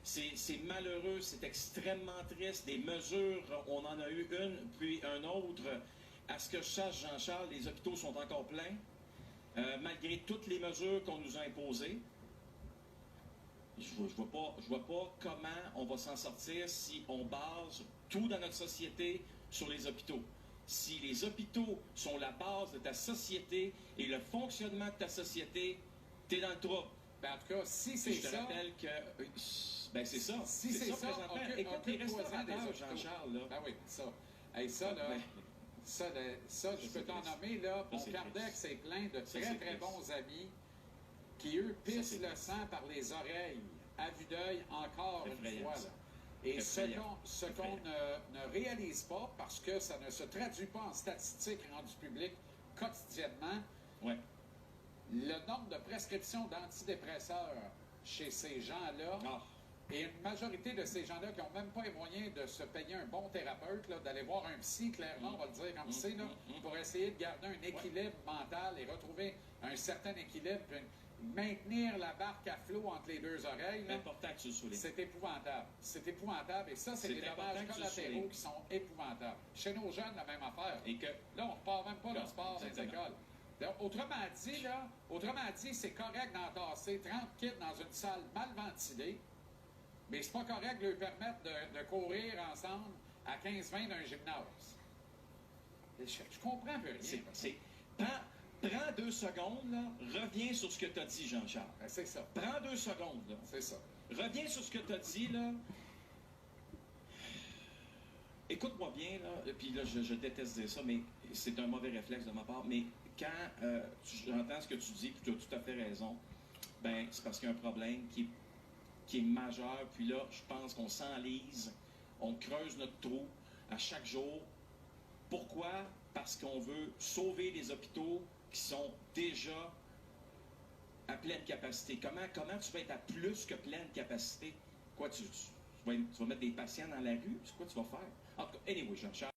C'est malheureux, c'est extrêmement triste. Des mesures, on en a eu une, puis une autre. À ce que je sache, Jean-Charles, les hôpitaux sont encore pleins, malgré toutes les mesures qu'on nous a imposées. Je vois pas comment on va s'en sortir si on base tout dans notre société sur les hôpitaux. Si les hôpitaux sont la base de ta société et le fonctionnement de ta société, t'es dans le trouble. Ben, en tout cas, si c'est ça... Je te rappelle que... Ben, c'est ça. Si c'est ça, écoute les restaurateurs, Jean-Charles, là. Ben oui, ça. Hey, ça, là... Ben, ça, je peux t'en nommer, là. Mon Cardex est plein de très bons amis qui, eux, pissent le sang par les oreilles, à vue d'œil, encore une fois, là. Et ce qu'on ne réalise pas, parce que ça ne se traduit pas en statistiques rendues publiques quotidiennement, le nombre de prescriptions d'antidépresseurs chez ces gens-là, et une majorité de ces gens-là qui n'ont même pas les moyens de se payer un bon thérapeute, d'aller voir un psy, clairement, on va le dire comme c'est, pour essayer de garder un équilibre mental et retrouver un certain équilibre, puis maintenir la barque à flot entre les deux oreilles. C'est épouvantable. C'est épouvantable. Et ça, c'est des dommages collatéraux qui sont épouvantables. Chez nos jeunes, la même affaire. Et que là, on ne repart même pas le sport dans les écoles. Donc, autrement dit, c'est correct d'entasser 30 kids dans une salle mal ventilée, mais c'est pas correct de leur permettre de courir ensemble à 15-20 d'un gymnase. Je comprends un peu rien. Prends 2 secondes, là, reviens sur ce que tu as dit, Jean-Charles. Ben, c'est ça. Prends 2 secondes, là. C'est ça. Reviens sur ce que tu as dit, là. Écoute-moi bien, là, puis là, je déteste dire ça, mais c'est un mauvais réflexe de ma part, mais quand j'entends ce que tu dis, puis tu as tout à fait raison, ben c'est parce qu'il y a un problème qui est majeur, puis là, je pense qu'on s'enlise, on creuse notre trou à chaque jour. Pourquoi? Parce qu'on veut sauver les hôpitaux qui sont déjà à pleine capacité. Comment tu vas être à plus que pleine capacité? Quoi, tu vas mettre des patients dans la rue? C'est quoi tu vas faire? En tout cas, anyway, Jean-Charles.